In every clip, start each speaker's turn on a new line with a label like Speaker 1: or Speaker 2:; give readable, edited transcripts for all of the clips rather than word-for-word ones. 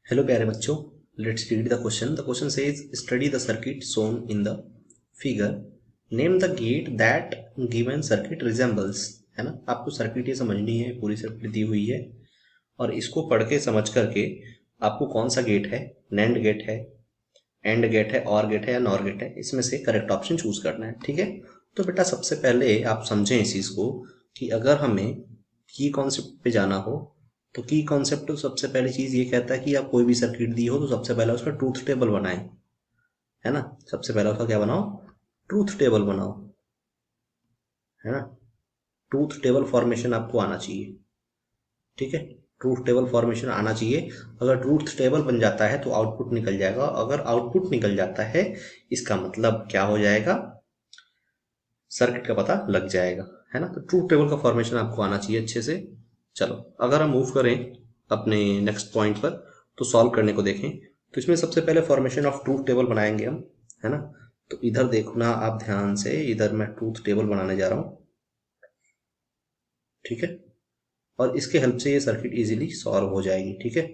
Speaker 1: Hello प्यारे बच्चों, let's read the question. The question says study the circuit shown in the figure. Name the get that given circuit resembles. है ना, आपको circuit ये समझनी है, पूरी सर्किट दी हुई है और इसको पढ़ के समझ करके आपको कौन सा गेट है, नैंड गेट है, एंड गेट है, और गेट है या नॉर गेट है, इसमें से करेक्ट ऑप्शन चूज करना है. ठीक है, तो बेटा सबसे पहले आप समझें इस चीज को कि अगर हमें की कॉन्सेप्ट पे जाना हो तो की कॉन्सेप्ट तो सबसे पहली चीज ये कहता है कि आप कोई भी सर्किट दी हो तो सबसे पहले उसका ट्रूथ टेबल बनाएं. है ना, सबसे पहले उसका क्या बनाओ, ट्रूथ टेबल बनाओ. है ना, ट्रूथ टेबल फॉर्मेशन आपको आना चाहिए. ठीक है, ट्रूथ टेबल फॉर्मेशन आना चाहिए. अगर ट्रूथ टेबल बन जाता है तो आउटपुट निकल जाएगा. अगर आउटपुट निकल जाता है इसका मतलब क्या हो जाएगा, सर्किट का पता लग जाएगा. है ना, तो ट्रूथ टेबल का फॉर्मेशन आपको आना चाहिए अच्छे से. चलो अगर हम मूव करें अपने नेक्स्ट पॉइंट पर तो सॉल्व करने को देखें तो इसमें सबसे पहले फॉर्मेशन ऑफ ट्रूथ टेबल बनाएंगे हम. है ना, तो इधर देखना आप ध्यान से, इधर मैं ट्रूथ टेबल बनाने जा रहा हूं. ठीक है, और इसके हेल्प से ये सर्किट इजीली सॉल्व हो जाएगी. ठीक है,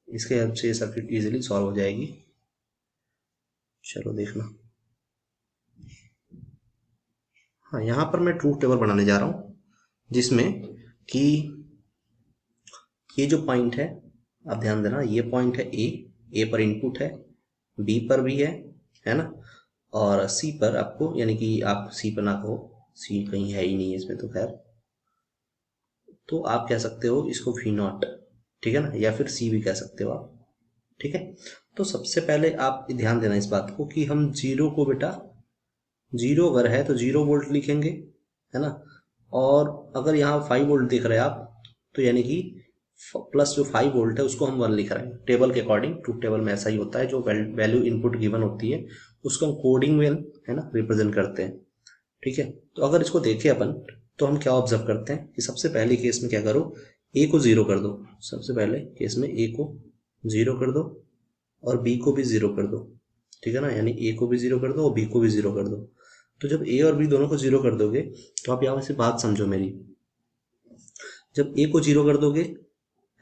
Speaker 1: इसके हेल्प से ये सर्किट इजीली सॉल्व हो जाएगी. चलो देखना, हाँ यहाँ पर मैं ट्रूथ टेबल बनाने जा रहा हूँ जिसमें कि ये जो पॉइंट है, आप ध्यान देना, ये पॉइंट है ए पर इनपुट है, बी पर भी है ना, और सी पर आपको, यानी कि आप सी पर ना कहो, सी कहीं है ही नहीं है इसमें तो खैर, तो आप कह सकते हो इसको वी नॉट. ठीक है ना, या फिर सी भी कह सकते हो आप. ठीक है, तो सबसे पहले आप ध्यान देना इस बात को कि हम जीरो को, बेटा जीरो अगर है तो 0 वोल्ट लिखेंगे. है ना, और अगर यहाँ 5 वोल्ट देख रहे हैं आप तो यानी कि प्लस जो 5 वोल्ट है उसको हम 1 लिख रहे हैं टेबल के अकॉर्डिंग. ट्रूथ टेबल में ऐसा ही होता है, जो वैल्यू इनपुट गिवन होती है उसको हम कोडिंग में, है ना, रिप्रेजेंट करते हैं. ठीक है, तो अगर इसको देखें अपन तो हम क्या ऑब्जर्व करते हैं कि सबसे पहले केस में क्या करो, ए को 0 कर दो. सबसे पहले केस में ए को 0 कर दो और बी को भी 0 कर दो. ठीक है ना, यानी ए को भी 0 कर दो और बी को भी 0 कर दो. तो जब ए और बी दोनों को 0 कर दोगे तो आप यहाँ से बात समझो मेरी, जब ए को 0 कर दोगे,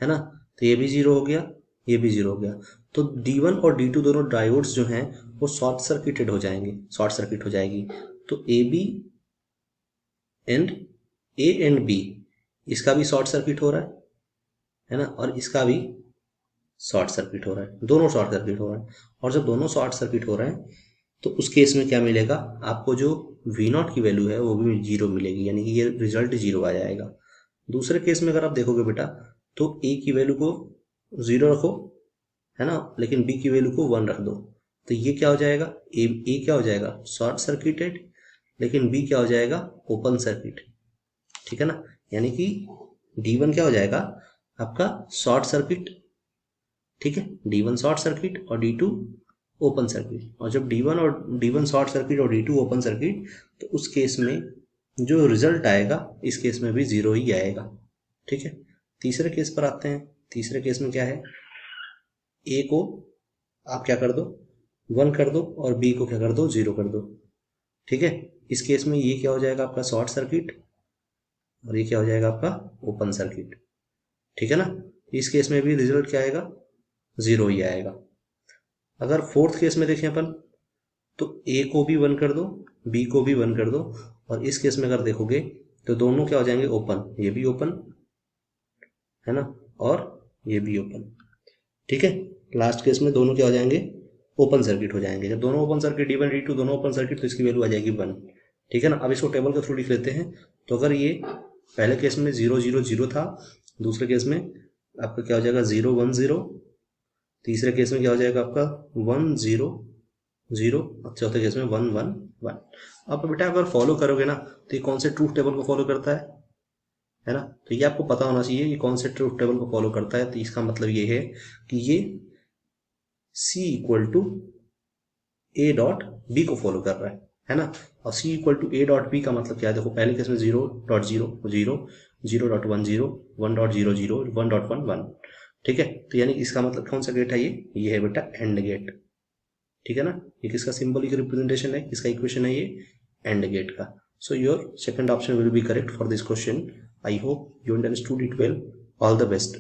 Speaker 1: है ना, तो ये भी 0 हो गया, ये भी 0 हो गया. तो D1 और D2 दोनों डायोड्स जो हैं वो शॉर्ट सर्किटेड हो जाएंगे, शॉर्ट सर्किट हो जाएगी. तो A B and A and B, इसका भी शॉर्ट सर्किट हो रहा है ना, और इसका भी शॉर्ट सर्किट हो रहा है, दोनों शॉर्ट सर्किट हो रहा है. और जब दोनों शॉर्ट सर्किट हो रहे हैं तो उस केस में क्या मिलेगा आपको, जो वी नॉट की वैल्यू है वो भी 0 मिलेगी, यानी कि ये रिजल्ट 0 आ जाएगा. दूसरे केस में अगर आप देखोगे बेटा तो ए की वैल्यू को 0 रखो, है ना, लेकिन बी की वैल्यू को 1 रख दो, तो ये क्या हो जाएगा, ए क्या हो जाएगा, शॉर्ट सर्किटेड, लेकिन बी क्या हो जाएगा, ओपन सर्किट. ठीक है ना, यानी कि D1 क्या हो जाएगा आपका शॉर्ट सर्किट. ठीक है, D1 शॉर्ट सर्किट और D2 ओपन सर्किट. और जब D1 शॉर्ट सर्किट और D2 ओपन सर्किट, तो उस केस में जो रिजल्ट आएगा इस केस में भी 0 ही आएगा. ठीक है, तीसरे केस पर आते हैं. तीसरे केस में क्या है, ए को आप क्या कर दो, 1 कर दो और बी को क्या कर दो, 0 कर दो. ठीक है, इस केस में ये क्या हो जाएगा आपका शॉर्ट सर्किट और ये क्या हो जाएगा आपका ओपन सर्किट. ठीक है ना, इस केस में भी रिजल्ट क्या आएगा, 0 ही आएगा. अगर फोर्थ केस में देखें अपन तो ए को भी 1 कर दो, बी को भी 1 कर दो, और इस केस में अगर देखोगे तो दोनों क्या हो जाएंगे, ओपन, ये भी ओपन, है ना, और ये भी ओपन. ठीक है, लास्ट केस में दोनों क्या हो जाएंगे, ओपन सर्किट हो जाएंगे. जब दोनों ओपन सर्किट, D1 D2 दोनों ओपन सर्किट, तो इसकी वैल्यू आ जाएगी 1. ठीक है ना, अब इसको टेबल के थ्रू लिख लेते हैं. तो अगर ये पहले केस में 0 0 0 था, दूसरे केस में आपका क्या हो जाएगा, 0 1 0, तीसरे केस में क्या हो जाएगा आपका 1 0 0, और चौथे केस में 1 1 1. अब बेटा अगर फॉलो करोगे ना तो ये कौन से ट्रूथ टेबल को फॉलो करता है ना, तो ये आपको पता होना चाहिए ये कौन से ट्रूथ टेबल को फॉलो करता है. तो इसका मतलब ये है कि ये C equal to A dot B को फॉलो कर रहा है ना. और C equal to A dot B का मतलब क्या है, देखो पहले केस में 0.0 0, 0.10 1.00 1.1 1. ठीक है, तो यानी इसका मतलब कौन सा गेट है, ये है बेटा एंड गेट. ठीक है ना, ये किसका सिंबॉलिक रिप्रेजेंटेशन है, किसका इक्वेशन है, ये एंड गेट का. So your second option will be correct for this question. I hope you understood it well. All the best.